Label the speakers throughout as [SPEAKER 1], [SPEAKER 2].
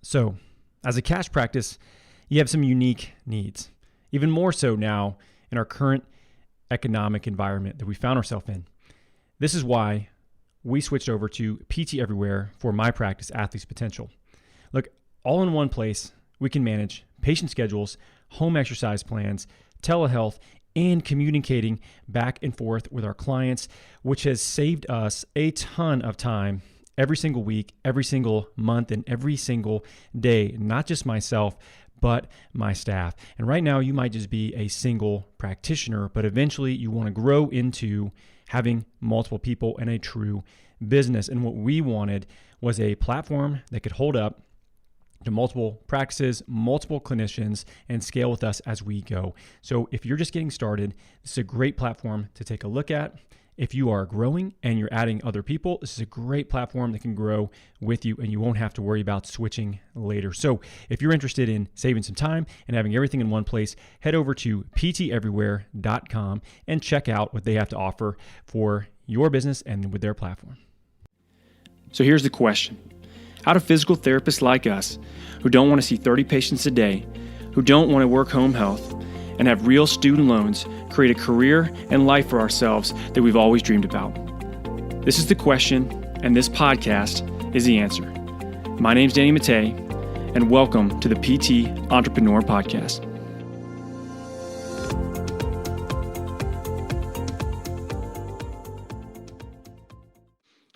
[SPEAKER 1] So, as a cash practice, you have some unique needs, even more so now in our current economic environment that we found ourselves in. This is why we switched over to PT Everywhere for my practice, Athletes Potential. Look, all in one place, we can manage patient schedules, home exercise plans, telehealth, and communicating back and forth with our clients, which has saved us a ton of time every single week, every single month, and every single day, not just myself, but my staff. And right now you might just be a single practitioner, but eventually you want to grow into having multiple people and a true business. And what we wanted was a platform that could hold up to multiple practices, multiple clinicians, and scale with us as we go. So if you're just getting started, this is a great platform to take a look at. If you are growing and you're adding other people, this is a great platform that can grow with you and you won't have to worry about switching later. So if you're interested in saving some time and having everything in one place, head over to pteverywhere.com and check out what they have to offer for your business and with their platform. So here's the question. How do physical therapists like us, who don't want to see 30 patients a day, who don't want to work home health, and have real student loans, create a career and life for ourselves that we've always dreamed about? This is the question, and this podcast is the answer. My name's Danny Mattei, and welcome to the PT Entrepreneur Podcast.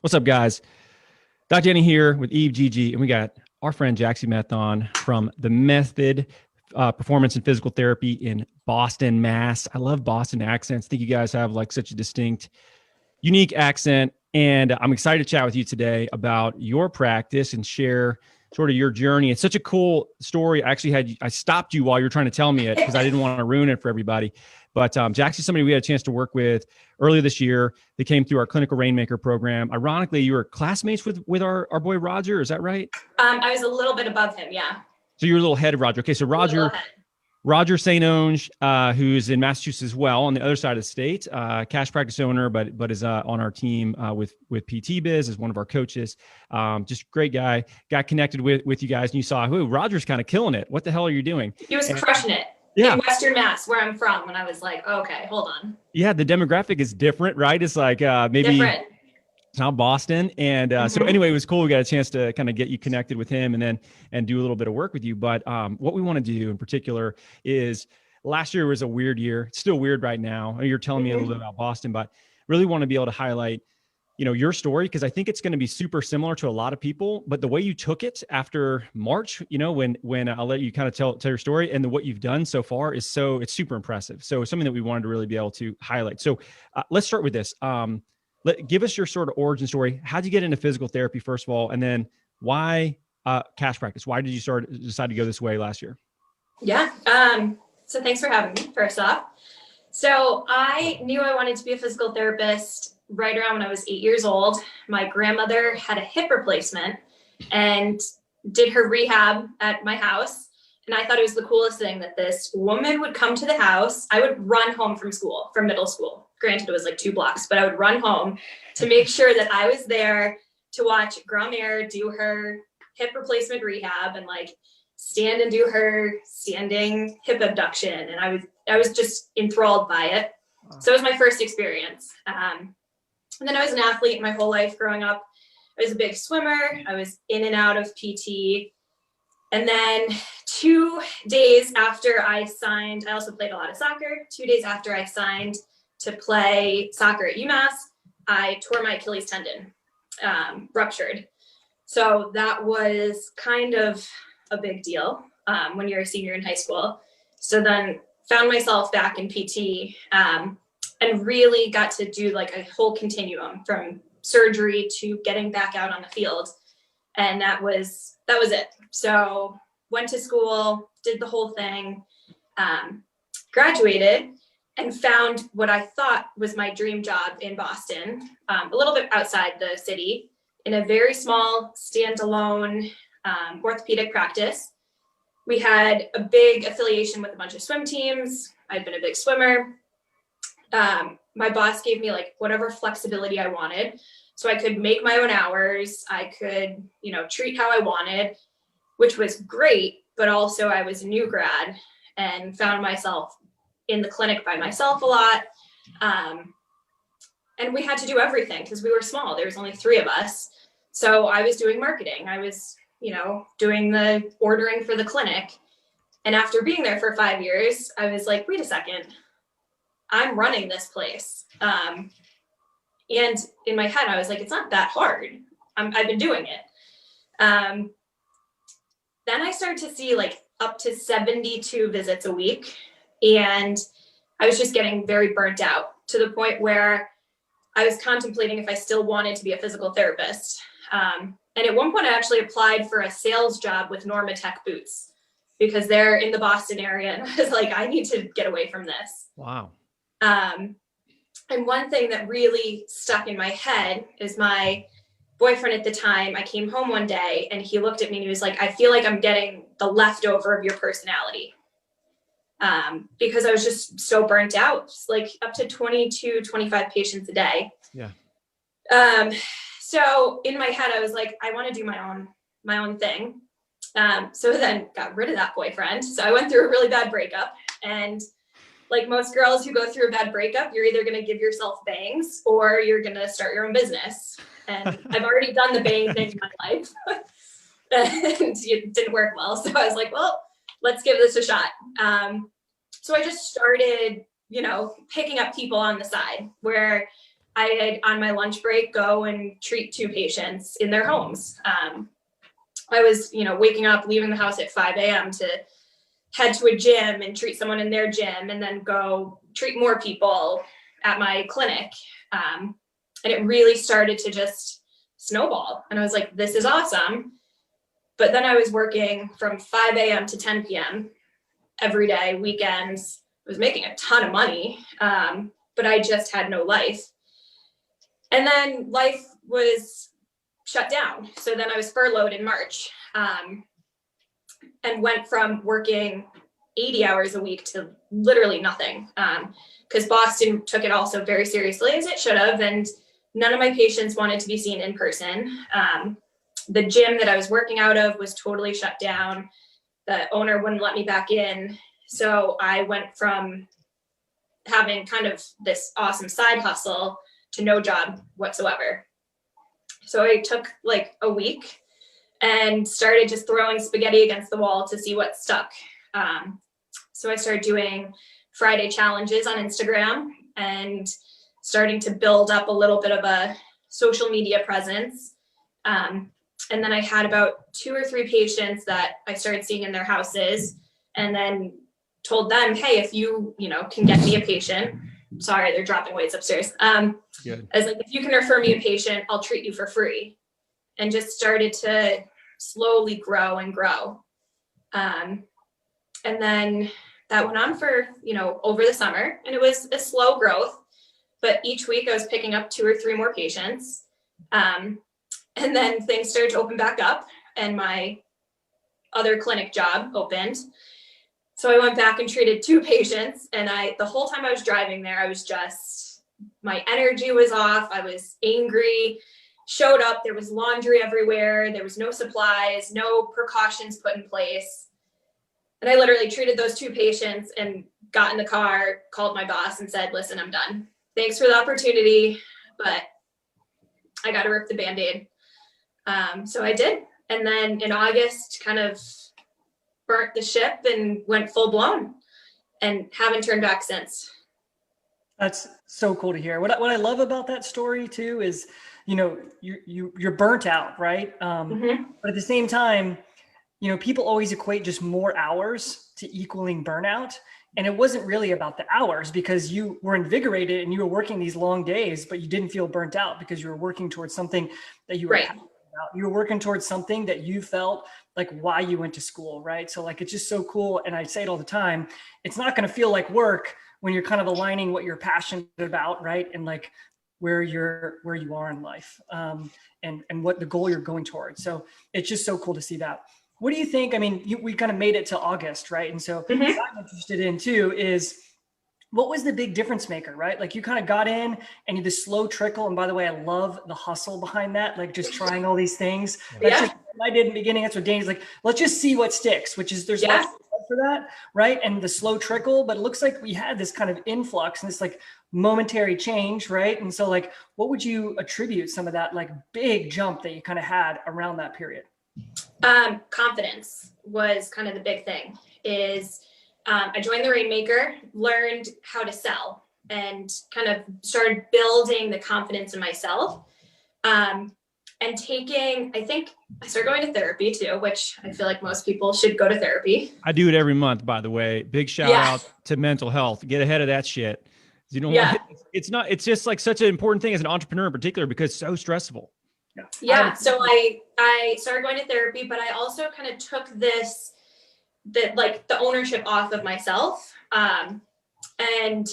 [SPEAKER 1] What's up, guys? Dr. Danny here with Eve GG, and we got our friend Jaxie Meth on from The Method Performance and Physical Therapy in Boston, Mass. I love Boston accents. I think you guys have like such a distinct, unique accent, and I'm excited to chat with you today about your practice and share sort of your journey. It's such a cool story. I stopped you while you were trying to tell me it because I didn't want to ruin it for everybody. But Jaxie's somebody we had a chance to work with earlier this year. They came through our Clinical Rainmaker program. Ironically, you were classmates with our boy Roger. Is that right?
[SPEAKER 2] I was a little bit above him, yeah.
[SPEAKER 1] So you're a little ahead of Roger. Okay, so Roger St. Onge, who's in Massachusetts as well, on the other side of the state, cash practice owner, but is on our team with PT Biz as one of our coaches. Just great guy. Got connected with you guys, and you saw, Roger's kind of killing it. What the hell are you doing?
[SPEAKER 2] He was crushing it.
[SPEAKER 1] Yeah.
[SPEAKER 2] In Western Mass, where I'm from, and I was like, okay, hold on.
[SPEAKER 1] Yeah, the demographic is different, right? It's like maybe
[SPEAKER 2] different.
[SPEAKER 1] It's not Boston. And so anyway, it was cool. We got a chance to kind of get you connected with him and do a little bit of work with you. But what we want to do in particular is last year was a weird year. It's still weird right now. You're telling me a little bit about Boston, but really want to be able to highlight, your story, because I think it's going to be super similar to a lot of people, but the way you took it after March, when I'll let you kind of tell your story, and what you've done so far it's super impressive. So it's something that we wanted to really be able to highlight. So let's start with this. Give us your sort of origin story. How'd you get into physical therapy, first of all? And then why cash practice? Why did you decide to go this way last year?
[SPEAKER 2] Yeah. So thanks for having me, first off. So I knew I wanted to be a physical therapist right around when I was 8 years old. My grandmother had a hip replacement and did her rehab at my house. And I thought it was the coolest thing that this woman would come to the house. I would run home from middle school. Granted, it was like 2 blocks, but I would run home to make sure that I was there to watch grandmère do her hip replacement rehab and like stand and do her standing hip abduction. And I was just enthralled by it. So it was my first experience. And then I was an athlete my whole life growing up. I was a big swimmer. I was in and out of PT. And then 2 days after I signed, I also played a lot of soccer. 2 days after I signed to play soccer at UMass, I tore my Achilles tendon, ruptured. So that was kind of a big deal when you're a senior in high school. So then found myself back in PT and really got to do like a whole continuum from surgery to getting back out on the field. And that was it. So went to school, did the whole thing, graduated, and found what I thought was my dream job in Boston, a little bit outside the city, in a very small standalone orthopedic practice. We had a big affiliation with a bunch of swim teams. I'd been a big swimmer. My boss gave me like whatever flexibility I wanted. So I could make my own hours. I could, treat how I wanted, which was great. But also I was a new grad and found myself in the clinic by myself a lot. And we had to do everything because we were small. There was only 3 of us. So I was doing marketing. I was, doing the ordering for the clinic. And after being there for 5 years, I was like, wait a second, I'm running this place. And in my head, I was like, it's not that hard. I've been doing it. Then I started to see like up to 72 visits a week. And I was just getting very burnt out to the point where I was contemplating if I still wanted to be a physical therapist. And at one point I actually applied for a sales job with Normatec Boots because they're in the Boston area. And I was like, I need to get away from this.
[SPEAKER 1] Wow.
[SPEAKER 2] And one thing that really stuck in my head is my boyfriend at the time. I came home one day and he looked at me and he was like, I feel like I'm getting the leftover of your personality. Because I was just so burnt out, like up to 22, 25 patients a day.
[SPEAKER 1] Yeah.
[SPEAKER 2] So in my head, I was like, I want to do my own thing. So then got rid of that boyfriend. So I went through a really bad breakup, and like most girls who go through a bad breakup, you're either going to give yourself bangs or you're going to start your own business. And I've already done the bang thing in my life and it didn't work well. So I was like, well, let's give this a shot. So I just started, picking up people on the side where I'd on my lunch break go and treat 2 patients in their homes. I was, waking up, leaving the house at 5 a.m. to head to a gym and treat someone in their gym and then go treat more people at my clinic. And it really started to just snowball. And I was like, this is awesome. But then I was working from 5 a.m. to 10 p.m. every day, weekends. I was making a ton of money, but I just had no life. And then life was shut down. So then I was furloughed in March, and went from working 80 hours a week to literally nothing, because Boston took it also very seriously, as it should have. And none of my patients wanted to be seen in person. The gym that I was working out of was totally shut down. The owner wouldn't let me back in. So I went from having kind of this awesome side hustle to no job whatsoever. So I took like a week and started just throwing spaghetti against the wall to see what stuck. So I started doing Friday challenges on Instagram and starting to build up a little bit of a social media presence. And then I had about 2 or 3 patients that I started seeing in their houses, and then told them, hey, if you, can get me a patient, sorry, they're dropping weights upstairs.
[SPEAKER 1] Good.
[SPEAKER 2] I was like, if you can refer me a patient, I'll treat you for free. And just started to slowly grow and grow. And then that went on for, over the summer, and it was a slow growth, but each week I was picking up 2 or 3 more patients. And then things started to open back up and my other clinic job opened. So I went back and treated 2 patients, and the whole time I was driving there, I was just, my energy was off. I was angry, showed up, there was laundry everywhere. There was no supplies, no precautions put in place. And I literally treated those 2 patients and got in the car, called my boss and said, listen, I'm done. Thanks for the opportunity, but I got to rip the Band-Aid. So I did. And then in August, kind of burnt the ship and went full blown and haven't turned back since.
[SPEAKER 3] That's so cool to hear. What I love about that story too is, you're burnt out, right? But at the same time, people always equate just more hours to equaling burnout. And it wasn't really about the hours, because you were invigorated and you were working these long days, but you didn't feel burnt out because you were working towards something that you were
[SPEAKER 2] right.
[SPEAKER 3] passionate about. You were working towards something that you felt like why you went to school, right? So like, it's just so cool. And I say it all the time, it's not going to feel like work when you're kind of aligning what you're passionate about, right? And like where you are in life, and what the goal you're going towards. So it's just so cool to see that. What do you think? I mean, we kind of made it to August, right? And so what I'm interested in too is, what was the big difference maker, right? Like you kind of got in and you the slow trickle. And by the way, I love the hustle behind that. Like just trying all these things. That's just what I did in the beginning. That's what Danny's like, let's just see what sticks, which is there's lots for that, right? And the slow trickle, but it looks like we had this kind of influx and this like momentary change, right? And so like, what would you attribute some of that like big jump that you kind of had around that period?
[SPEAKER 2] Confidence was kind of the big thing is, I joined the Rainmaker, learned how to sell, and kind of started building the confidence in myself. And I think I started going to therapy too, which I feel like most people should go to therapy.
[SPEAKER 1] I do it every month, by the way. Big shout out to mental health. Get ahead of that shit. You don't want, it's just like such an important thing as an entrepreneur in particular, because it's so stressful.
[SPEAKER 2] Yeah. So I started going to therapy, but I also kind of took the ownership off of myself. And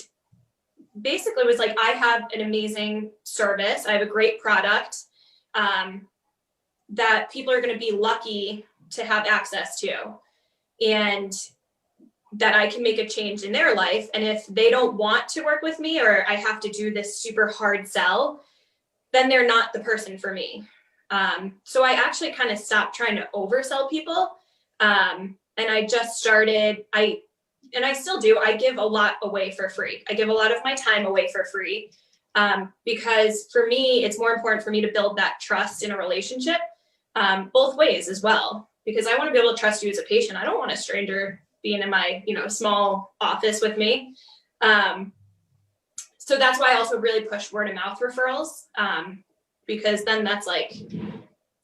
[SPEAKER 2] basically was like, I have an amazing service. I have a great product, that people are going to be lucky to have access to, and that I can make a change in their life. And if they don't want to work with me, or I have to do this super hard sell, then they're not the person for me. So I actually kind of stopped trying to oversell people. And I just started, and I still do, I give a lot away for free. I give a lot of my time away for free, because for me, it's more important for me to build that trust in a relationship, both ways as well, because I want to be able to trust you as a patient. I don't want a stranger being in my, small office with me. So that's why I also really push word of mouth referrals, because then that's like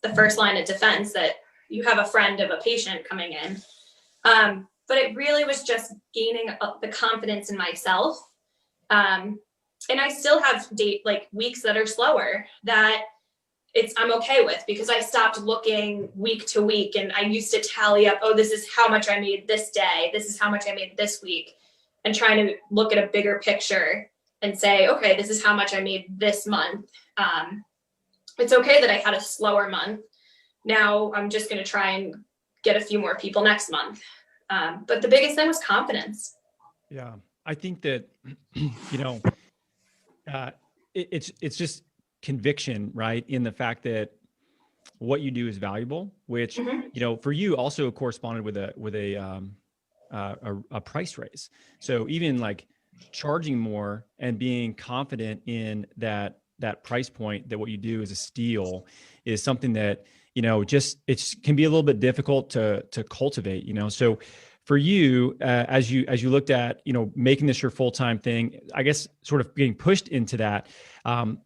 [SPEAKER 2] the first line of defense that you have a friend of a patient coming in. But it really was just gaining the confidence in myself. And I still have weeks that are slower that I'm okay with, because I stopped looking week to week, and I used to tally up, oh, this is how much I made this day. This is how much I made this week, and trying to look at a bigger picture and say, okay, this is how much I made this month. It's okay that I had a slower month. Now I'm just going to try and get a few more people next month. But the biggest thing was confidence.
[SPEAKER 1] Yeah. I think that, it's just conviction, right? In the fact that what you do is valuable, which, for you also corresponded with a price raise. So even like charging more and being confident in that price point, that what you do is a steal, is something that, it can be a little bit difficult to cultivate, So for you, as you looked at, making this your full-time thing, I guess sort of being pushed into that,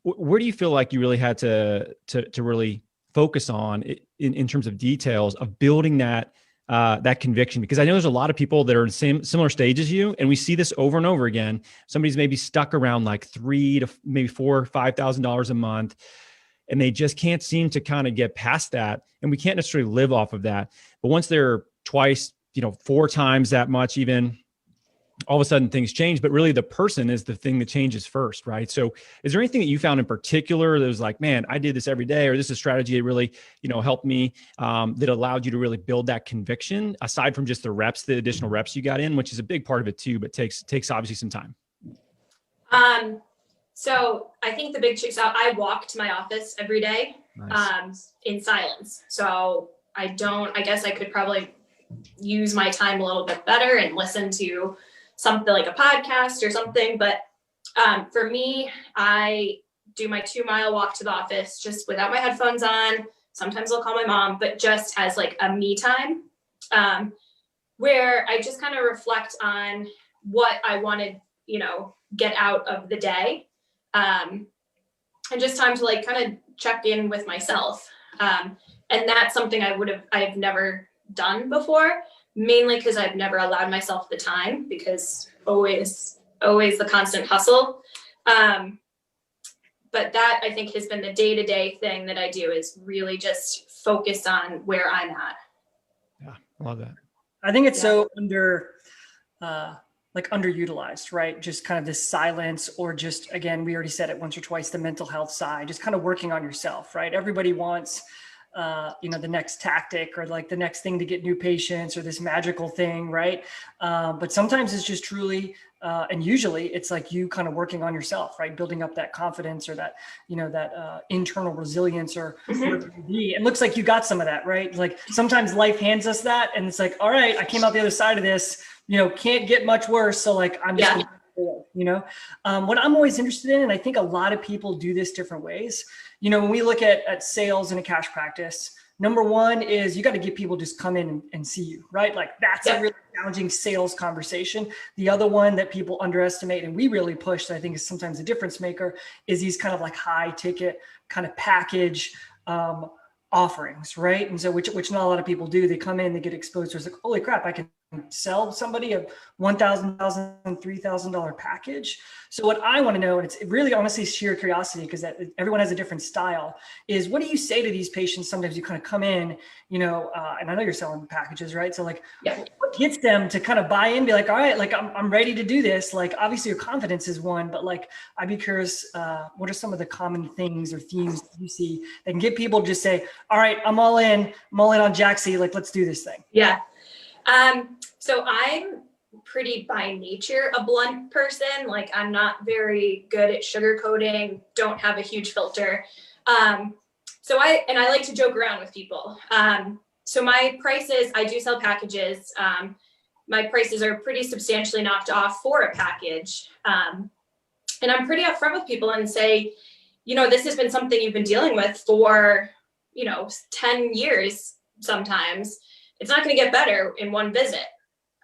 [SPEAKER 1] where do you feel like you really had to really focus on in terms of details of building that conviction? Because I know there's a lot of people that are in similar stage as you, and we see this over and over again. Somebody's maybe stuck around like $3,000 to maybe $4,000 or $5,000 a month, and they just can't seem to kind of get past that. And we can't necessarily live off of that. But once they're twice, 4 times that much, even, all of a sudden things change. But really the person is the thing that changes first, right? So is there anything that you found in particular that was like, man, I did this every day, or this is a strategy that really, helped me, that allowed you to really build that conviction, aside from just the additional reps you got in, which is a big part of it too, but takes obviously some time?
[SPEAKER 2] So I think the big chicks out, I walk to my office every day, nice. In silence. So I guess I could probably use my time a little bit better and listen to something like a podcast or something. But for me, I do my 2-mile walk to the office just without my headphones on. Sometimes I'll call my mom, but just as like a me time, where I just kind of reflect on what I wanted, get out of the day. And just time to like kind of check in with myself. And that's something I've never done before, mainly because I've never allowed myself the time, because always the constant hustle. But that, I think, has been the day-to-day thing that I do, is really just focus on where I'm at.
[SPEAKER 1] Yeah, I love that.
[SPEAKER 3] I think it's so underutilized, right? Just kind of this silence, or just, again, we already said it once or twice, the mental health side, just kind of working on yourself, right? Everybody wants the next tactic or like the next thing to get new patients or this magical thing, right? But sometimes it's just truly, and usually it's like you kind of working on yourself, right? Building up that confidence or that, that internal resilience or whatever it be. It looks like you got some of that, right? Like sometimes life hands us that and it's like, all right, I came out the other side of this, can't get much worse. So like, I'm just what I'm always interested in, and I think a lot of people do this different ways. When we look at sales in a cash practice, number one is you got to get people just come in and see you, right? Like that's a really challenging sales conversation. The other one that people underestimate and we really push, that I think is sometimes a difference maker, is these kind of like high ticket kind of package offerings, right? And so which not a lot of people do. They come in, they get exposed to, it's like, holy crap, I can sell somebody a $1,000, $3,000 package. So what I want to know, and it's really honestly sheer curiosity, because everyone has a different style, is what do you say to these patients? Sometimes you kind of come in, and I know you're selling packages, right? So like, what gets them to kind of buy in, be like, all right, like I'm ready to do this. Like obviously your confidence is one, but like, I'd be curious, what are some of the common things or themes that you see that can get people to just say, all right, I'm all in on Jaxie, like, let's do this thing.
[SPEAKER 2] Yeah. So I'm pretty by nature a blunt person. Like I'm not very good at sugarcoating, don't have a huge filter. So I like to joke around with people. So my prices, I do sell packages. My prices are pretty substantially knocked off for a package. And I'm pretty upfront with people and say, this has been something you've been dealing with for, 10 years sometimes. It's not going to get better in one visit.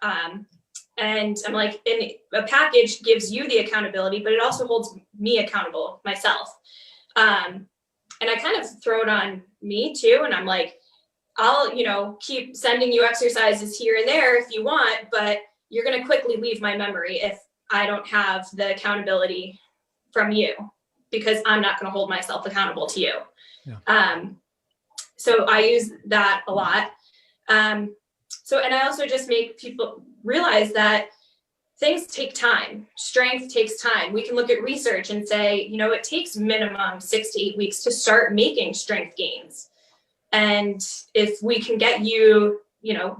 [SPEAKER 2] And I'm like, and a package gives you the accountability, but it also holds me accountable myself. And I kind of throw it on me too. And I'm like, I'll, keep sending you exercises here and there if you want, but you're going to quickly leave my memory if I don't have the accountability from you, because I'm not going to hold myself accountable to you. Yeah. So I use that a lot. And I also just make people realize that things take time. Strength takes time. We can look at research and say, it takes minimum 6 to 8 weeks to start making strength gains. And if we can get you,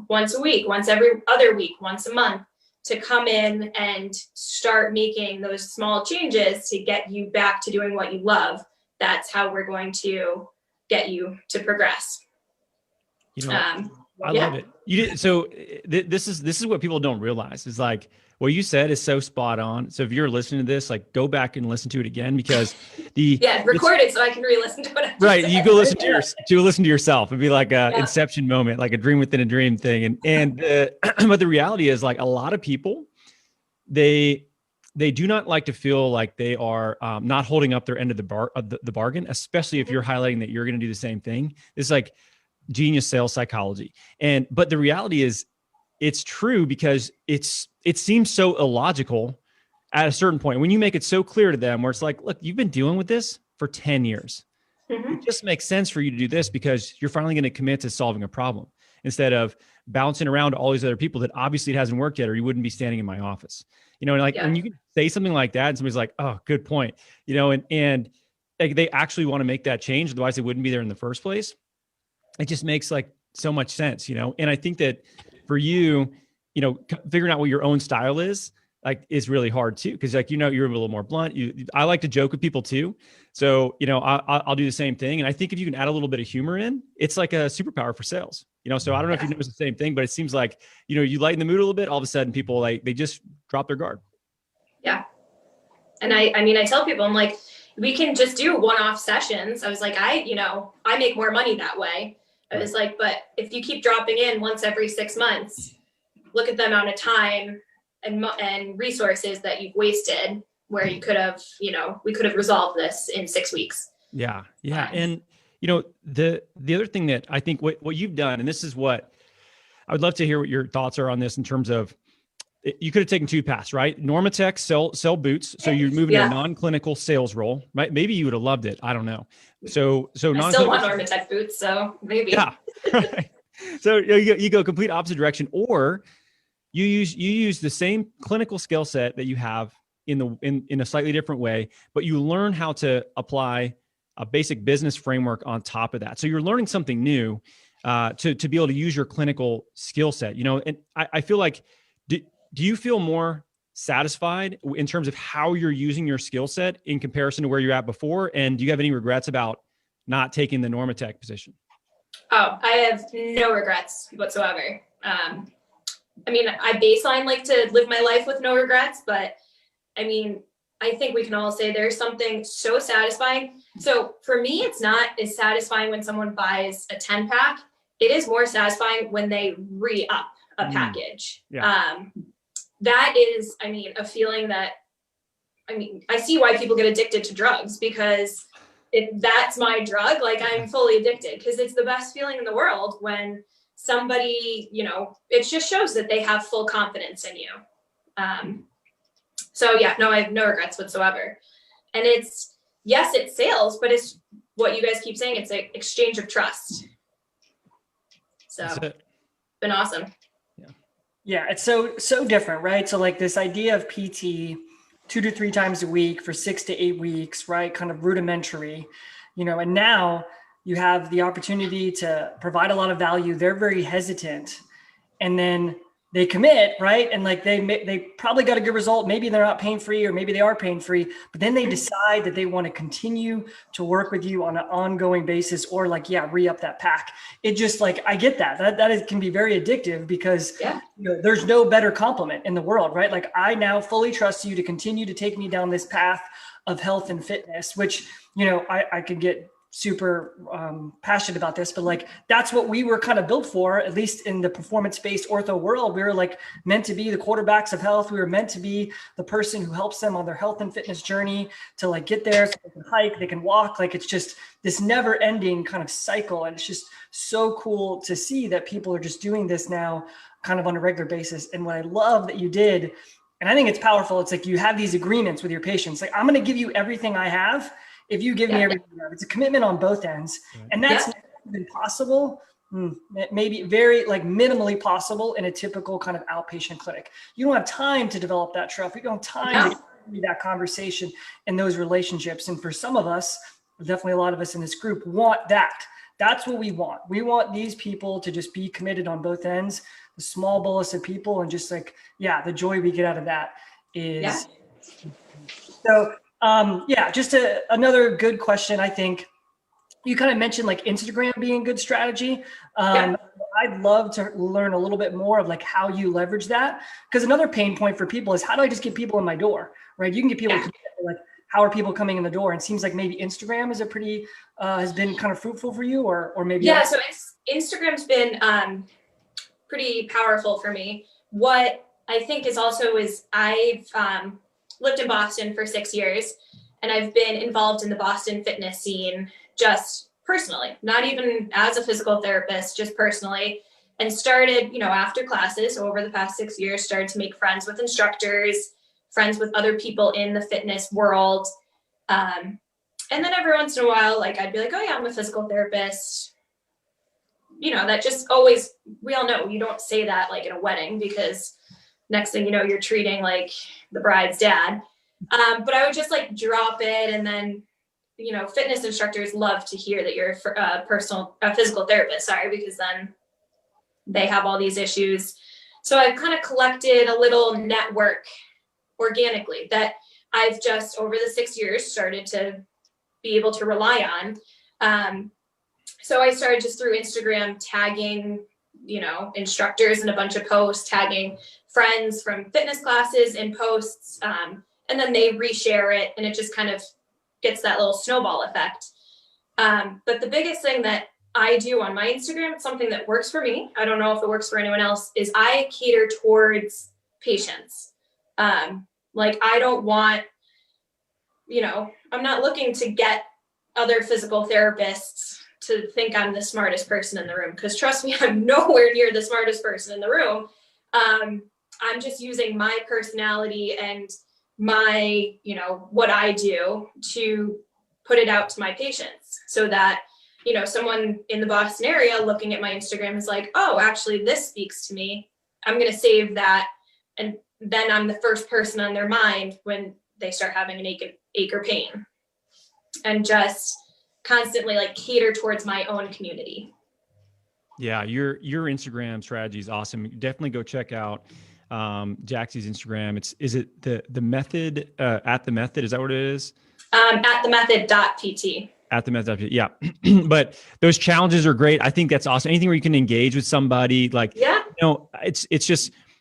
[SPEAKER 2] once a week, once every other week, once a month, to come in and start making those small changes to get you back to doing what you love, that's how we're going to get you to progress.
[SPEAKER 1] I love it. So this is what people don't realize is like what you said is so spot on. So if you're listening to this, like go back and listen to it again, because
[SPEAKER 2] record it so I can re-listen to it.
[SPEAKER 1] Right. You go listen to listen to yourself and be like a inception moment, like a dream within a dream thing. And but the reality is like a lot of people, they do not like to feel like they are not holding up their end of the bargain, especially if you're highlighting that you're going to do the same thing. It's like genius sales psychology. But the reality is it's true, because it seems so illogical at a certain point when you make it so clear to them where it's like, look, you've been dealing with this for 10 years. It just makes sense for you to do this because you're finally going to commit to solving a problem instead of bouncing around to all these other people that obviously it hasn't worked yet, or you wouldn't be standing in my office. And like when you can say something like that and somebody's like, oh, good point, and like they actually want to make that change. Otherwise they wouldn't be there in the first place. It just makes like so much sense, And I think that for you, figuring out what your own style is is really hard too. Cause like, you're a little more blunt. I like to joke with people too. So, I'll do the same thing. And I think if you can add a little bit of humor in, it's like a superpower for sales, so I don't know if you notice the same thing, but it seems like, you lighten the mood a little bit, all of a sudden people they just drop their guard.
[SPEAKER 2] Yeah. And I tell people, I'm like, we can just do one-off sessions. I was like, I make more money that way. I was like, but if you keep dropping in once every 6 months, look at the amount of time and resources that you've wasted where you could have, we could have resolved this in 6 weeks.
[SPEAKER 1] Yeah. Yeah. And, the other thing that I think what you've done, and this is what I would love to hear what your thoughts are on this in terms of, you could have taken two paths, right? Normatec, sell boots. So you're moving to a non-clinical sales role, right? Maybe you would have loved it. I don't know. So
[SPEAKER 2] I still want Normatec boots, so maybe. Yeah.
[SPEAKER 1] Right. So you go complete opposite direction, or you use the same clinical skill set that you have in a slightly different way, but you learn how to apply a basic business framework on top of that. So you're learning something new to be able to use your clinical skill set. And I feel like, do you feel more satisfied in terms of how you're using your skill set in comparison to where you're at before? And do you have any regrets about not taking the Normatec position?
[SPEAKER 2] Oh, I have no regrets whatsoever. I mean, I baseline like to live my life with no regrets, but I mean, I think we can all say there's something so satisfying. So for me, it's not as satisfying when someone buys a 10 pack. It is more satisfying when they re-up a package.
[SPEAKER 1] Yeah.
[SPEAKER 2] That is, I mean, a feeling that, I mean, I see why people get addicted to drugs, because if that's my drug, like I'm fully addicted, because it's the best feeling in the world when somebody, it just shows that they have full confidence in you. So yeah, no, I have no regrets whatsoever. And it's sales, but it's what you guys keep saying. It's an exchange of trust. So it's been awesome.
[SPEAKER 3] Yeah, it's so different, right? So like this idea of PT 2 to 3 times a week for 6 to 8 weeks, right? Kind of rudimentary, and now you have the opportunity to provide a lot of value. They're very hesitant, and then they commit, right? And like they probably got a good result. Maybe they're not pain free, or maybe they are pain free, but then they decide that they want to continue to work with you on an ongoing basis, or like, re-up that pack. It just like, I get that can be very addictive, because there's no better compliment in the world, right? Like I now fully trust you to continue to take me down this path of health and fitness, which, I could get super passionate about this, but like, that's what we were kind of built for, at least in the performance-based ortho world. We were like meant to be the quarterbacks of health. We were meant to be the person who helps them on their health and fitness journey to like get there, so they can hike, they can walk. Like, it's just this never ending kind of cycle. And it's just so cool to see that people are just doing this now kind of on a regular basis. And what I love that you did, and I think it's powerful, it's like you have these agreements with your patients. Like, I'm going to give you everything I have if you give me everything you have. It's a commitment on both ends. Right. And that's not even possible, maybe very like minimally possible in a typical kind of outpatient clinic. You don't have time to develop that trust. You don't have time to do that conversation and those relationships. And for some of us, definitely a lot of us in this group, want that. That's what we want. We want these people to just be committed on both ends, the small bolus of people, and just like, the joy we get out of that is so. Just another good question. I think you kind of mentioned like Instagram being a good strategy. I'd love to learn a little bit more of like how you leverage that, because another pain point for people is, how do I just get people in my door, right? You can get people like, how are people coming in the door? And it seems like maybe Instagram is has been kind of fruitful for you, or maybe.
[SPEAKER 2] Yeah. So Instagram's been pretty powerful for me. What I think is also I've lived in Boston for 6 years, and I've been involved in the Boston fitness scene just personally, not even as a physical therapist, just personally, and started, after classes. So over the past 6 years, started to make friends with instructors, friends with other people in the fitness world. And then every once in a while, like I'd be like, oh yeah, I'm a physical therapist. That just always, we all know you don't say that like in a wedding, because next thing you know, you're treating like the bride's dad. But I would just like drop it. And then, fitness instructors love to hear that you're a physical therapist, because then they have all these issues. So I've kind of collected a little network organically that I've just over the 6 years started to be able to rely on. So I started just through Instagram tagging, instructors in a bunch of posts, tagging friends from fitness classes in posts, and then they reshare it, and it just kind of gets that little snowball effect. But the biggest thing that I do on my Instagram, it's something that works for me, I don't know if it works for anyone else, is I cater towards patients. Like I don't want, I'm not looking to get other physical therapists to think I'm the smartest person in the room, because trust me, I'm nowhere near the smartest person in the room. I'm just using my personality and my, what I do to put it out to my patients, so that, someone in the Boston area looking at my Instagram is like, oh, actually this speaks to me. I'm going to save that. And then I'm the first person on their mind when they start having an ache or pain. And just, constantly like cater towards my own community.
[SPEAKER 1] Yeah, your Instagram strategy is awesome. Definitely go check out Jaxie's Instagram. Is it the method at the method? Is that what it is?
[SPEAKER 2] At the method.pt.
[SPEAKER 1] At the method, yeah. But those challenges are great. I think that's awesome. Anything where you can engage with somebody, like,
[SPEAKER 2] yeah,
[SPEAKER 1] it's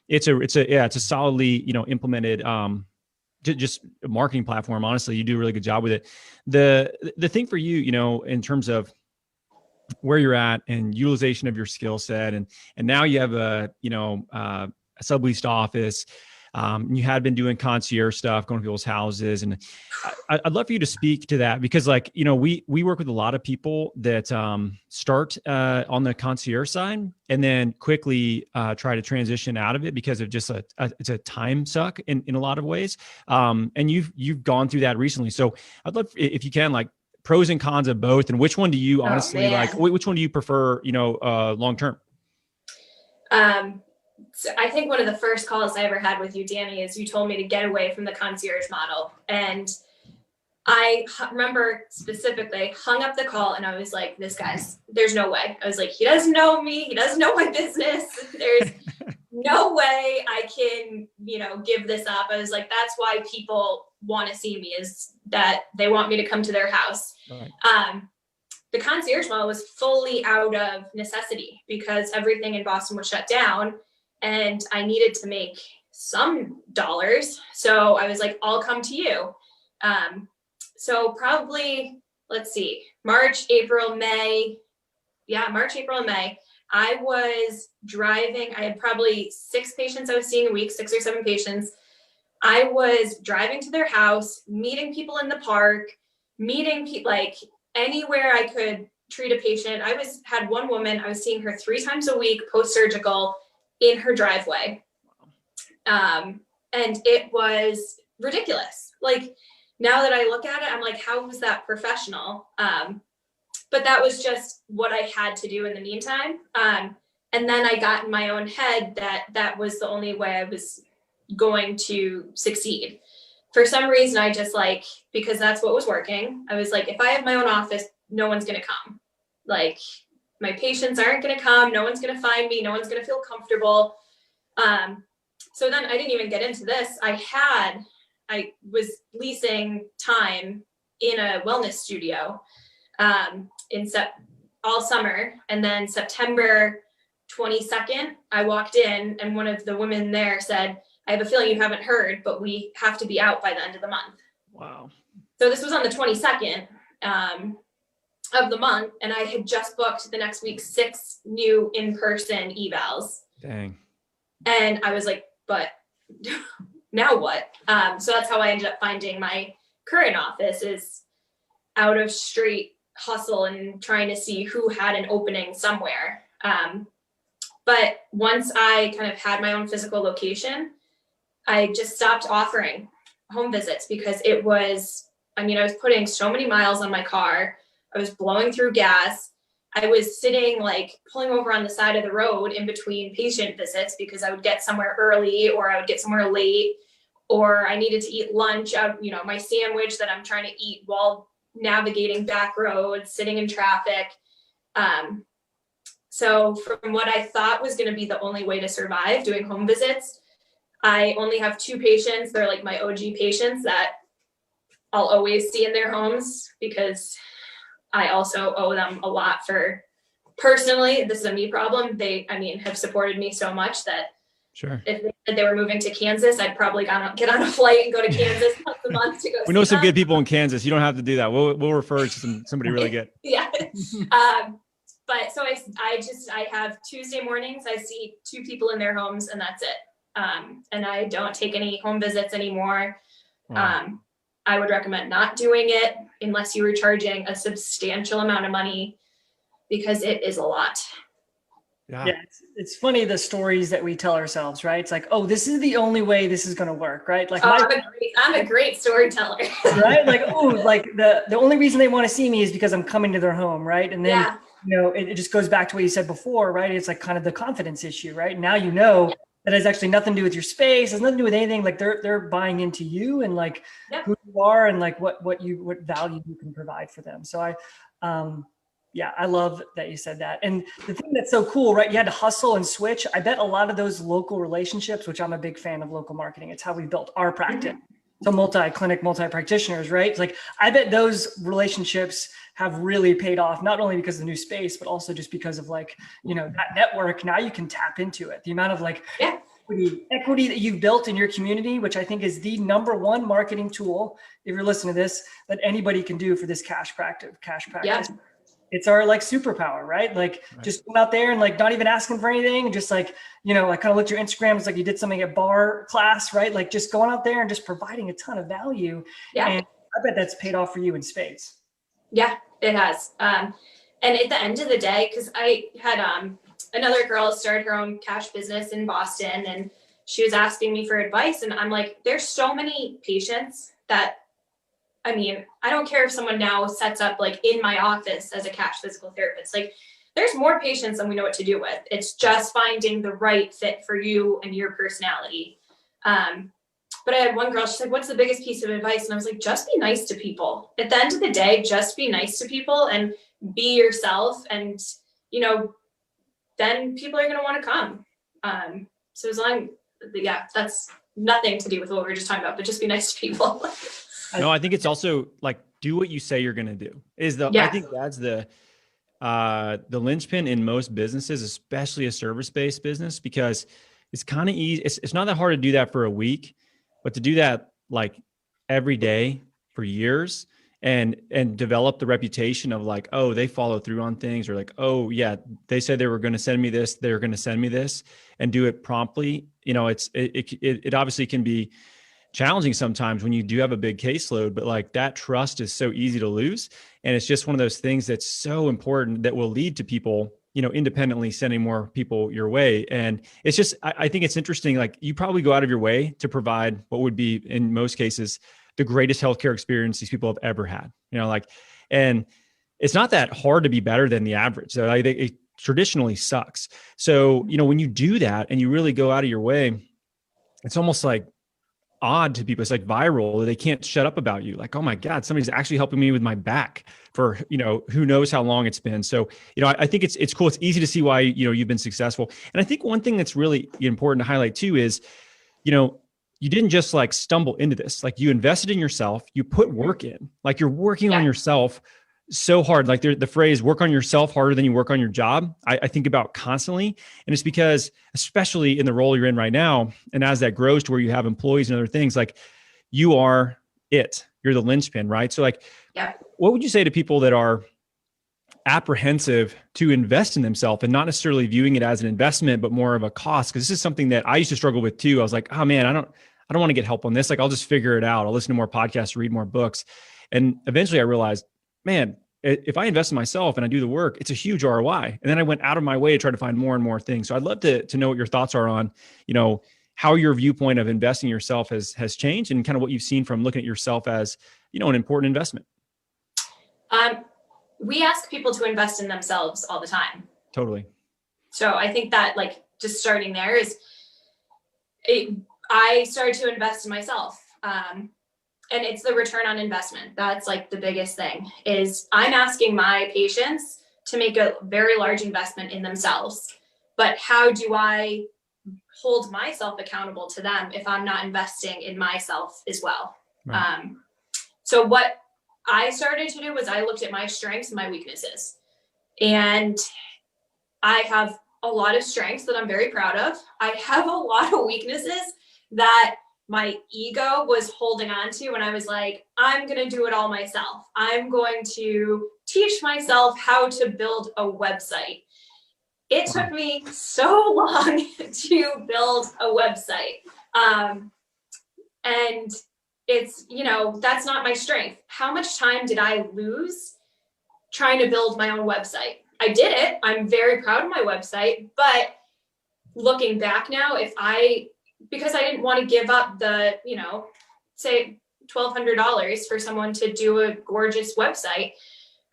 [SPEAKER 1] a solidly, implemented just a marketing platform. Honestly, you do a really good job with it. The thing for you, in terms of where you're at and utilization of your skill set, and now you have a subleased office. You had been doing concierge stuff, going to people's houses, and I'd love for you to speak to that, because we work with a lot of people that start on the concierge side and then quickly try to transition out of it because of just it's a time suck in a lot of ways. And you've gone through that recently, so I'd love if you can, like, pros and cons of both, and which one do you honestly like? Which one do you prefer? Long term.
[SPEAKER 2] So I think one of the first calls I ever had with you, Danny, is you told me to get away from the concierge model. And I remember specifically hung up the call and I was like, there's no way. I was like, he doesn't know me. He doesn't know my business. There's no way I can, give this up. I was like, that's why people want to see me, is that they want me to come to their house. Right. The concierge model was fully out of necessity because everything in Boston was shut down. And I needed to make some dollars. So I was like, I'll come to you. So probably, let's see, March, April, May. I was driving. I had probably 6 patients I was seeing a week, 6 or 7 patients. I was driving to their house, meeting people in the park, meeting people, like anywhere I could treat a patient. Had one woman, I was seeing her 3 times a week, post-surgical, in her driveway. And it was ridiculous. Like, now that I look at it, I'm like, how was that professional? But that was just what I had to do in the meantime. And then I got in my own head that was the only way I was going to succeed. For some reason, I just because that's what was working. I was like, if I have my own office, no one's going to come. Like, my patients aren't going to come. No one's going to find me. No one's going to feel comfortable. So then I didn't even get into this. I was leasing time in a wellness studio all summer. And then September 22nd, I walked in and one of the women there said, I have a feeling you haven't heard, but we have to be out by the end of the month.
[SPEAKER 1] Wow.
[SPEAKER 2] So this was on the 22nd. Of the month, and I had just booked the next week 6 new in-person evals.
[SPEAKER 1] Dang.
[SPEAKER 2] And I was like, but now what? So that's how I ended up finding my current office, is out of straight hustle and trying to see who had an opening somewhere. But once I kind of had my own physical location, I just stopped offering home visits because I was putting so many miles on my car. I was blowing through gas. I was sitting, pulling over on the side of the road in between patient visits because I would get somewhere early or I would get somewhere late, or I needed to eat lunch out, my sandwich that I'm trying to eat while navigating back roads, sitting in traffic. So from what I thought was going to be the only way to survive doing home visits, I only have 2 patients. They're like my OG patients that I'll always see in their homes because I also owe them a lot for, personally, this is a me problem. They, have supported me so much that
[SPEAKER 1] sure,
[SPEAKER 2] if they said they were moving to Kansas, I'd probably get on a flight and go to Kansas once a month to go.
[SPEAKER 1] We know some good people in Kansas. You don't have to do that. We'll refer to somebody really good.
[SPEAKER 2] Yeah. But so I have Tuesday mornings, I see 2 people in their homes and that's it. And I don't take any home visits anymore. Wow. I would recommend not doing it unless you were charging a substantial amount of money, because it is a lot.
[SPEAKER 3] Yeah, it's funny, the stories that we tell ourselves, right? It's like, oh, this is the only way this is going to work, right? Like,
[SPEAKER 2] I'm a great storyteller.
[SPEAKER 3] Right? Like, oh, like the only reason they want to see me is because I'm coming to their home, right? And then, it just goes back to what you said before, right? It's like kind of the confidence issue, right? Now that has actually nothing to do with your space, has nothing to do with anything. Like they're buying into you and who you are and what value you can provide for them. So Yeah, I love that you said that. And the thing that's so cool, right? You had to hustle and switch. I bet a lot of those local relationships, which I'm a big fan of local marketing, it's how we built our practice. So multi-clinic, multi-practitioners, right? It's like, I bet those relationships have really paid off, not only because of the new space, but also just because of like, that network. Now you can tap into it. The amount of like equity that you've built in your community, which I think is the number one marketing tool, if you're listening to this, that anybody can do for this cash practice.
[SPEAKER 2] Yeah.
[SPEAKER 3] It's our like superpower, right? Like just going out there and like not even asking for anything. Just like, I kind of looked at your Instagram. It's like you did something at bar class, right? Like just going out there and just providing a ton of value.
[SPEAKER 2] Yeah.
[SPEAKER 3] And I bet that's paid off for you in spades.
[SPEAKER 2] Yeah, it has. And at the end of the day, because I had another girl started her own cash business in Boston, and she was asking me for advice. And I'm like, there's so many patients that, I don't care if someone now sets up like in my office as a cash physical therapist, like there's more patients than we know what to do with. It's just finding the right fit for you and your personality. But I had one girl, she's like, what's the biggest piece of advice? And I was like, just be nice to people. At the end of the day, just be nice to people and be yourself. And, then people are going to want to come. So as long, that's nothing to do with what we were just talking about, but just be nice to people.
[SPEAKER 1] No, I think it's also like, do what you say you're going to do I think that's the linchpin in most businesses, especially a service-based business, because it's kind of easy. It's not that hard to do that for a week, but to do that like every day for years and develop the reputation of like, oh, they follow through on things, or like, oh yeah, they said they were going to send me this, they're going to send me this, and do it promptly. It obviously can be challenging sometimes when you do have a big caseload, but like that trust is so easy to lose. And it's just one of those things that's so important that will lead to people, independently sending more people your way. And it's just, I think it's interesting. Like you probably go out of your way to provide what would be in most cases, the greatest healthcare experience these people have ever had, and it's not that hard to be better than the average. So I think it traditionally sucks. So, when you do that and you really go out of your way, it's almost like odd to people. It's like viral. They can't shut up about you. Like, oh my God, somebody's actually helping me with my back for, who knows how long it's been. So, I think it's cool. It's easy to see why, you've been successful. And I think one thing that's really important to highlight too is, you didn't just like stumble into this. Like you invested in yourself, you put work in, like you're working on yourself so hard. Like the phrase work on yourself harder than you work on your job, I think about constantly. And it's because, especially in the role you're in right now, and as that grows to where you have employees and other things, like you are you're the linchpin, right? So like, what would you say to people that are apprehensive to invest in themselves and not necessarily viewing it as an investment, but more of a cost? Because this is something that I used to struggle with too. I was like, oh man, I don't want to get help on this. Like, I'll just figure it out. I'll listen to more podcasts, read more books. And eventually I realized, man, if I invest in myself and I do the work, it's a huge ROI. And then I went out of my way to try to find more and more things. So I'd love to know what your thoughts are on, how your viewpoint of investing in yourself has changed, and kind of what you've seen from looking at yourself as, an important investment.
[SPEAKER 2] We ask people to invest in themselves all the time.
[SPEAKER 1] Totally.
[SPEAKER 2] So I think that like just starting there I started to invest in myself. And it's the return on investment. That's like the biggest thing is I'm asking my patients to make a very large investment in themselves. But how do I hold myself accountable to them if I'm not investing in myself as well? Right. So what I started to do was I looked at my strengths and my weaknesses. And I have a lot of strengths that I'm very proud of. I have a lot of weaknesses that my ego was holding on to when I was like, I'm going to do it all myself. I'm going to teach myself how to build a website. It took me so long to build a website. And it's, that's not my strength. How much time did I lose trying to build my own website? I did it. I'm very proud of my website, but looking back now, because I didn't want to give up the, say $1,200 for someone to do a gorgeous website.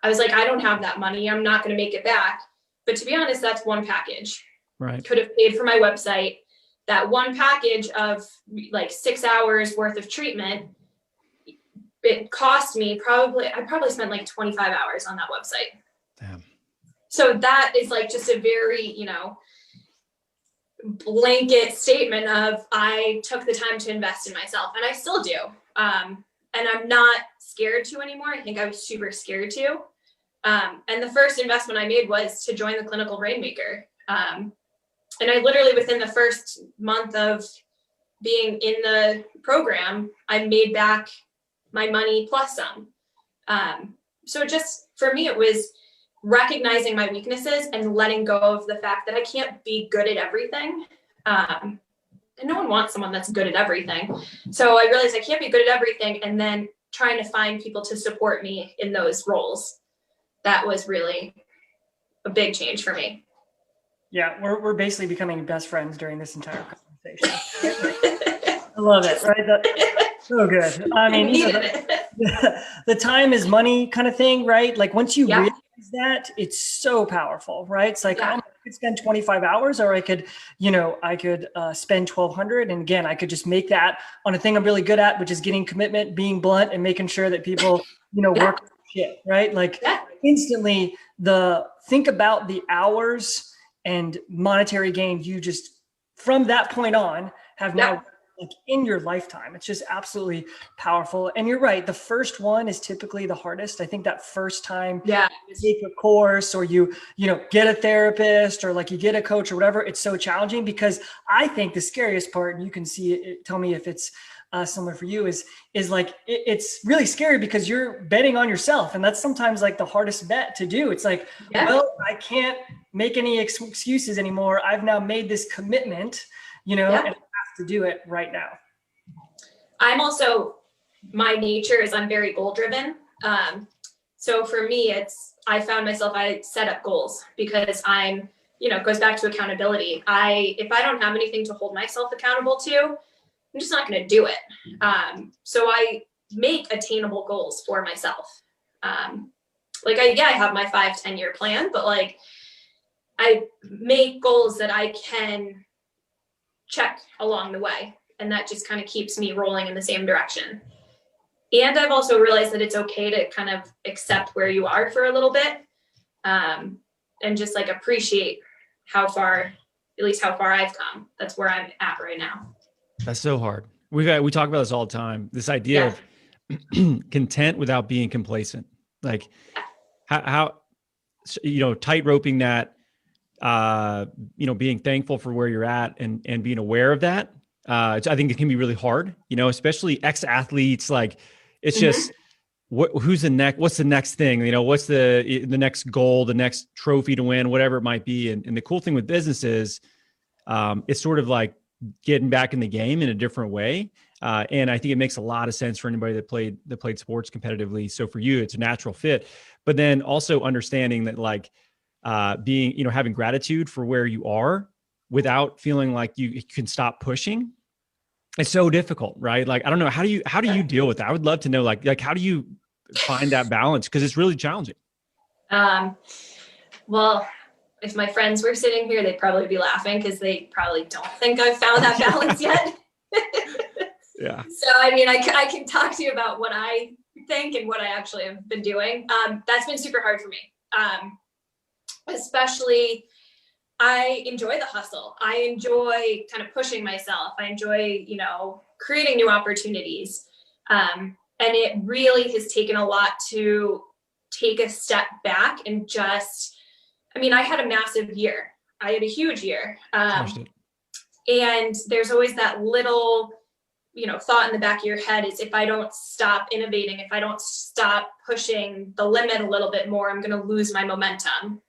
[SPEAKER 2] I was like, I don't have that money. I'm not going to make it back. But to be honest, that's one package.
[SPEAKER 1] Right.
[SPEAKER 2] Could have paid for my website. That one package of like 6 hours worth of treatment it cost me I probably spent like 25 hours on that website.
[SPEAKER 1] Damn.
[SPEAKER 2] So that is like just a very, you know, blanket statement of I took the time to invest in myself, and I still do. And I'm not scared to anymore. I think I was super scared to. And the first investment I made was to join the Clinical Rainmaker. And I literally, within the first month of being in the program, I made back my money plus some. So just for me, it was recognizing my weaknesses and letting go of the fact that I can't be good at everything. And no one wants someone that's good at everything. So I realized I can't be good at everything, and then trying to find people to support me in those roles. That was really a big change for me.
[SPEAKER 3] Yeah, we're basically becoming best friends during this entire conversation. I love it, right? That's so good. I mean, you know, the time is money kind of thing, right? Like once you realize that, it's so powerful, right? It's like, I could spend 25 hours, or I could, spend 1,200. And again, I could just make that on a thing I'm really good at, which is getting commitment, being blunt, and making sure that people, work shit, right? Like instantly think about the hours and monetary gain you just, from that point on, have now like in your lifetime. It's just absolutely powerful. And you're right. The first one is typically the hardest. I think that first time you take a course, or you get a therapist, or like you get a coach or whatever, it's so challenging, because I think the scariest part, and you can see it, tell me if it's similar for you, is like, it's really scary because you're betting on yourself. And that's sometimes like the hardest bet to do. It's like, well, I can't make any excuses anymore. I've now made this commitment, and I have to do it right now.
[SPEAKER 2] I'm also, my nature is I'm very goal driven. So for me, I found myself, I set up goals because I'm, it goes back to accountability. If I don't have anything to hold myself accountable to, I'm just not going to do it. So I make attainable goals for myself. I have my 5-10 year plan, but like I make goals that I can check along the way. And that just kind of keeps me rolling in the same direction. And I've also realized that it's okay to kind of accept where you are for a little bit, and just like appreciate how far I've come. That's where I'm at right now.
[SPEAKER 1] That's so hard. We talk about this all the time. This idea of content without being complacent, like how tight roping that, being thankful for where you're at and being aware of that. I think it can be really hard, especially ex-athletes. Like it's just, what's the next thing? What's the next goal, the next trophy to win, whatever it might be. And the cool thing with business is, it's sort of like getting back in the game in a different way. And I think it makes a lot of sense for anybody that played sports competitively. So for you, it's a natural fit, but then also understanding that like, being, having gratitude for where you are without feeling like you can stop pushing. It's so difficult, right? Like, I don't know. How do you deal with that? I would love to know, like, how do you find that balance? Cause it's really challenging.
[SPEAKER 2] Well, if my friends were sitting here, they'd probably be laughing because they probably don't think I've found that balance yet.
[SPEAKER 1] Yeah.
[SPEAKER 2] So, I mean, I can talk to you about what I think and what I actually have been doing. That's been super hard for me. Especially, I enjoy the hustle. I enjoy kind of pushing myself. I enjoy, creating new opportunities. And it really has taken a lot to take a step back and just, I had a massive year. I had a huge year. And there's always that little, thought in the back of your head is, if I don't stop innovating, if I don't stop pushing the limit a little bit more, I'm going to lose my momentum.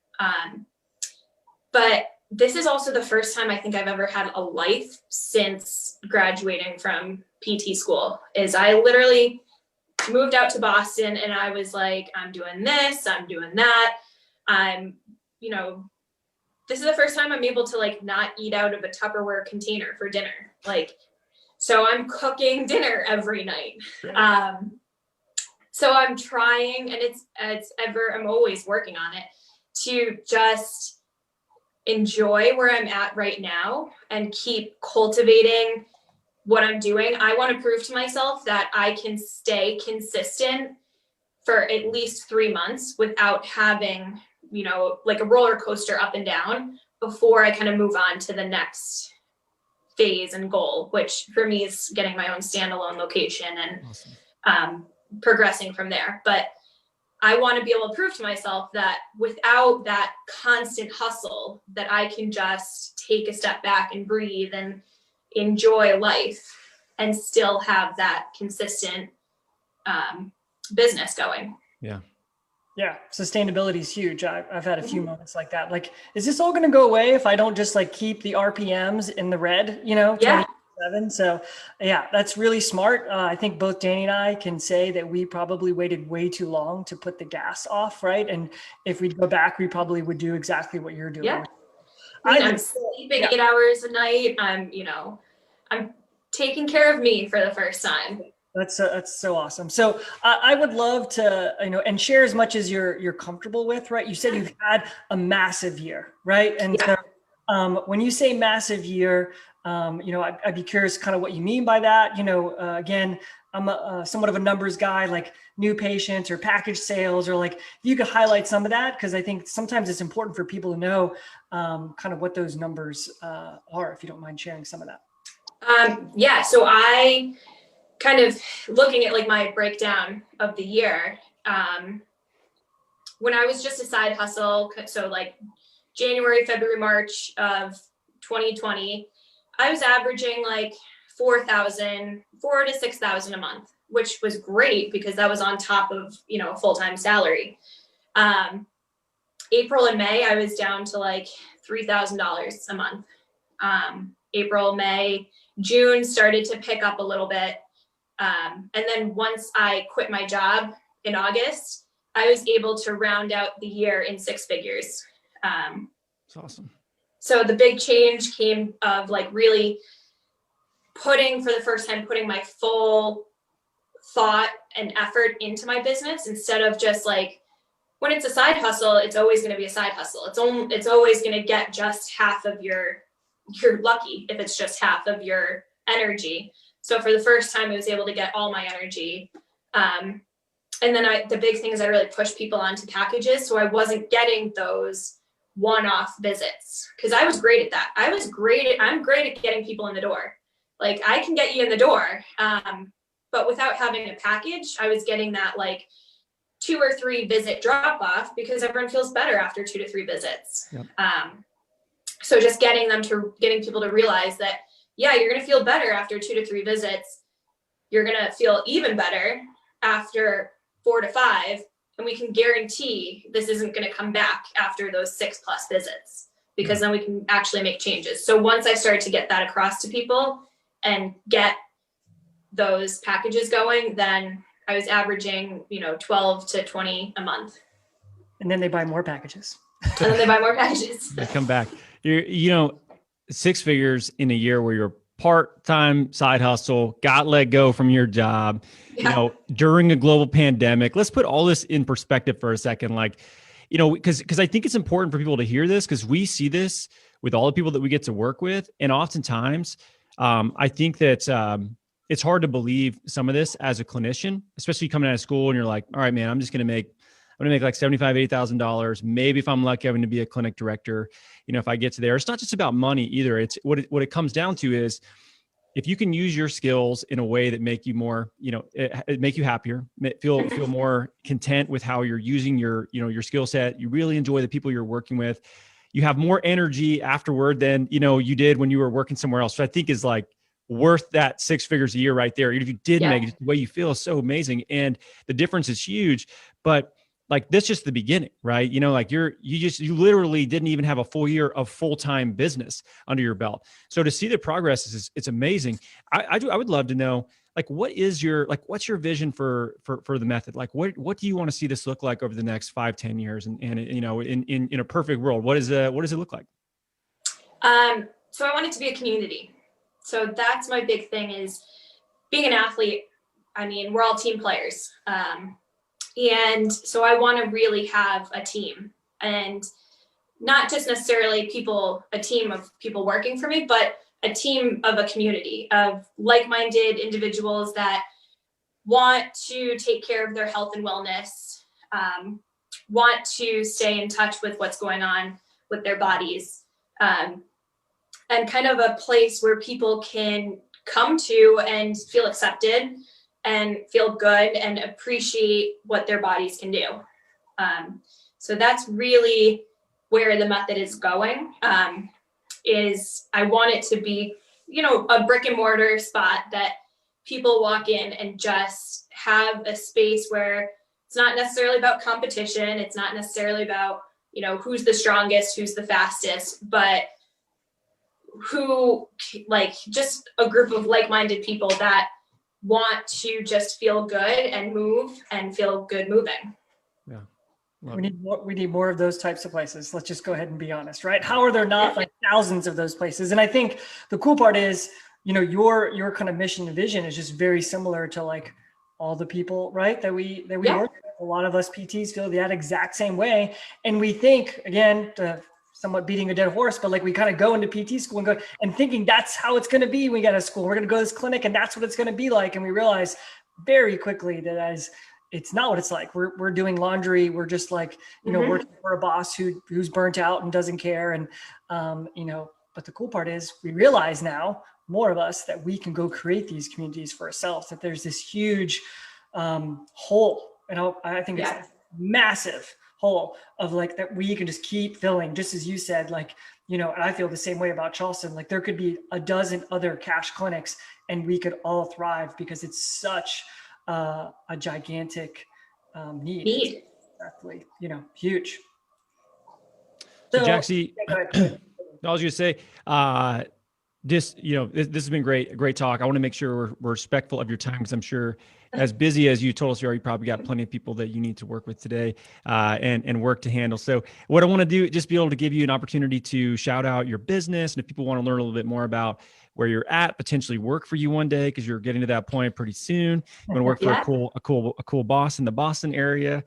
[SPEAKER 2] But this is also the first time I think I've ever had a life since graduating from PT school. Is I literally moved out to Boston and I was like, I'm doing this, I'm doing that. This is the first time I'm able to like not eat out of a Tupperware container for dinner. Like, so I'm cooking dinner every night. So I'm trying, and I'm always working on it, to just enjoy where I'm at right now and keep cultivating what I'm doing. I want to prove to myself that I can stay consistent for at least 3 months without having, like a roller coaster up and down before I kind of move on to the next phase and goal, which for me is getting my own standalone location and
[SPEAKER 1] Awesome.
[SPEAKER 2] Progressing from there. But I want to be able to prove to myself that without that constant hustle, that I can just take a step back and breathe and enjoy life and still have that consistent business going.
[SPEAKER 1] Yeah.
[SPEAKER 3] Yeah. Sustainability is huge. I've had a few moments like that. Like, is this all going to go away if I don't just like keep the RPMs in the red,
[SPEAKER 2] Yeah.
[SPEAKER 3] 27? So yeah, that's really smart. I think both Danny and I can say that we probably waited way too long to put the gas off. Right. And if we'd go back, we probably would do exactly what you're doing.
[SPEAKER 2] Yeah. I'm sleeping 8 hours a night. I'm taking care of me for the first time.
[SPEAKER 3] That's so awesome. So I would love to, and share as much as you're comfortable with, right? You said you've had a massive year, right? And so when you say massive year, I'd be curious kind of what you mean by that. Again, I'm somewhat of a numbers guy, like new patients or package sales, or like if you could highlight some of that, because I think sometimes it's important for people to know kind of what those numbers are, if you don't mind sharing some of that.
[SPEAKER 2] So I kind of looking at like my breakdown of the year, when I was just a side hustle, so like January, February, March of 2020, I was averaging like 4,000 to 6,000 a month, which was great because that was on top of, a full-time salary. April and May, I was down to like $3,000 a month. April, May, June started to pick up a little bit. And then once I quit my job in August, I was able to round out the year in 6 figures.
[SPEAKER 1] That's awesome.
[SPEAKER 2] So the big change came of like really for the first time, putting my full thought and effort into my business instead of just like, when it's a side hustle, it's always going to be a side hustle. It's always going to get just half of you're lucky if it's just half of your energy. So for the first time, I was able to get all my energy. And then the big thing is I really pushed people onto packages. So I wasn't getting those one-off visits because I was great at that. I'm great at getting people in the door. Like I can get you in the door. But without having a package, I was getting that like 2 or 3 visit drop off because everyone feels better after 2 to 3 visits.
[SPEAKER 1] Yep.
[SPEAKER 2] So just getting people to realize that, yeah, you're going to feel better after 2 to 3 visits. You're going to feel even better after 4 to 5. And we can guarantee this isn't going to come back after those 6+ visits because then we can actually make changes. So once I started to get that across to people and get those packages going, then I was averaging, 12 to 20 a month.
[SPEAKER 3] And then they buy more packages.
[SPEAKER 2] And then they buy more packages.
[SPEAKER 1] They come back. 6 figures in a year where you're part-time side hustle, got let go from your job, during a global pandemic. Let's put all this in perspective for a second. Like, because I think it's important for people to hear this because we see this with all the people that we get to work with. And oftentimes I think that it's hard to believe some of this as a clinician, especially coming out of school and you're like, all right, man, I'm going to make like $75,000, $80,000. Maybe if I'm lucky, I'm going to be a clinic director. If I get to there, it's not just about money either. It's what it comes down to is if you can use your skills in a way that make you more, it make you happier, feel more content with how you're using your skill set. You really enjoy the people you're working with. You have more energy afterward than, you did when you were working somewhere else. So I think is like worth that 6 figures a year right there. If you did make it, the way you feel is so amazing. And the difference is huge, but like that's just the beginning, right? Like you literally didn't even have a full year of full-time business under your belt. So to see the progress it's amazing. I would love to know, like, what's your vision for the method? Like, what do you want to see this look like over the next 5-10 years? And in a perfect world, what does it look like?
[SPEAKER 2] So I want it to be a community. So that's my big thing is being an athlete. I mean, we're all team players. And so I want to really have a team and not just necessarily a team of people working for me, but a team of a community of like-minded individuals that want to take care of their health and wellness, want to stay in touch with what's going on with their bodies, and kind of a place where people can come to and feel accepted and feel good and appreciate what their bodies can do. So that's really where the method is going. Is I want it to be, a brick and mortar spot that people walk in and just have a space where it's not necessarily about competition. It's not necessarily about, who's the strongest, who's the fastest, but who, just a group of like-minded people that want to just feel good and move and feel good moving.
[SPEAKER 1] Yeah.
[SPEAKER 3] We need more of those types of places. Let's just go ahead and be honest, right? How are there not thousands of those places? And I think the cool part is, your kind of mission and vision is just very similar to all the people, right? That we work with. A lot of us PTs feel that exact same way. And we think, again, somewhat beating a dead horse, but we kind of go into PT school and thinking that's how it's going to be when we get out of school. We're going to go to this clinic and that's what it's going to be like. And we realize very quickly that it's not what it's like. We're doing laundry. We're just working for a boss who's burnt out and doesn't care. And, but the cool part is we realize now, more of us, that we can go create these communities for ourselves, that there's this huge hole. I think it's a massive hole of that we can just keep filling, just as you said, and I feel the same way about Charleston. There could be a dozen other cash clinics and we could all thrive because it's such a gigantic need. Exactly. Huge.
[SPEAKER 1] So Jaxie, I was going to say, this has been a great talk. I want to make sure we're respectful of your time, because I'm sure as busy as you told us you are, you probably got plenty of people that you need to work with today and work to handle. So what I want to do, just be able to give you an opportunity to shout out your business. And if people want to learn a little bit more about where you're at, potentially work for you one day, because you're getting to that point pretty soon. You want to work for a cool boss in the Boston area.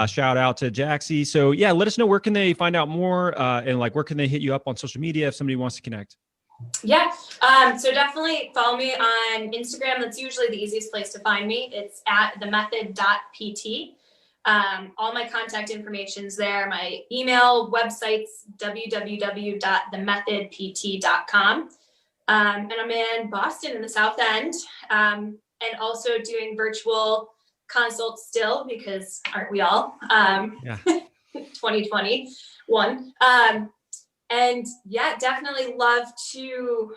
[SPEAKER 1] Shout out to Jaxie. So let us know, where can they find out more and where can they hit you up on social media if somebody wants to connect?
[SPEAKER 2] Yeah. So definitely follow me on Instagram. That's usually the easiest place to find me. It's at themethod.pt. All my contact information's there. My email, website's www.themethodpt.com. And I'm in Boston in the South End, and also doing virtual consults still, because aren't we all? 2021. And definitely love to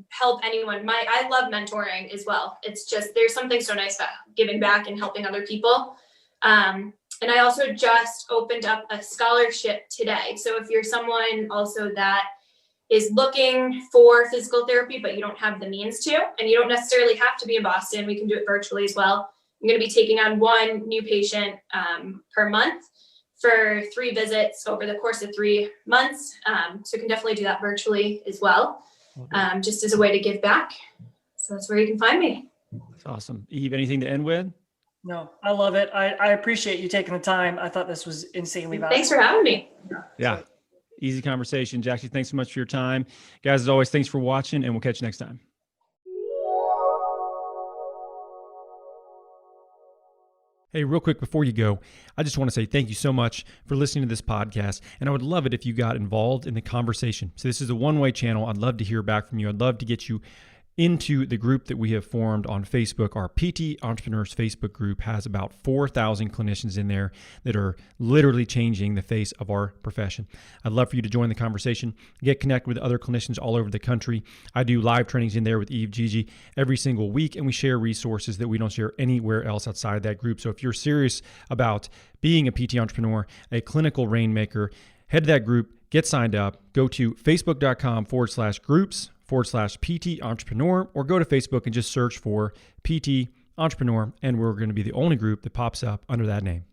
[SPEAKER 2] help anyone. I love mentoring as well. It's just, there's something so nice about giving back and helping other people. And I also just opened up a scholarship today. So if you're someone also that is looking for physical therapy, but you don't have the means to, and you don't necessarily have to be in Boston, we can do it virtually as well. I'm going to be taking on one new patient per month for 3 visits over the course of 3 months. So you can definitely do that virtually as well, just as a way to give back. So that's where you can find me.
[SPEAKER 1] That's awesome. Eve, anything to end with?
[SPEAKER 3] No, I love it. I appreciate you taking the time. I thought this was insanely valuable.
[SPEAKER 2] Thanks for having me.
[SPEAKER 1] Yeah. Easy conversation. Jaxie, thanks so much for your time. Guys, as always, thanks for watching, and we'll catch you next time. Hey, real quick before you go, I just want to say thank you so much for listening to this podcast. And I would love it if you got involved in the conversation. So this is a one-way channel. I'd love to hear back from you. I'd love to get you into the group that we have formed on Facebook. Our PT Entrepreneurs Facebook group has about 4,000 clinicians in there that are literally changing the face of our profession. I'd love for you to join the conversation, get connected with other clinicians all over the country. I do live trainings in there with Eve Gigi every single week, and we share resources that we don't share anywhere else outside that group. So if you're serious about being a PT entrepreneur, a clinical rainmaker, head to that group, get signed up, go to facebook.com/groups/PT Entrepreneur, or go to Facebook and just search for PT Entrepreneur, and we're going to be the only group that pops up under that name.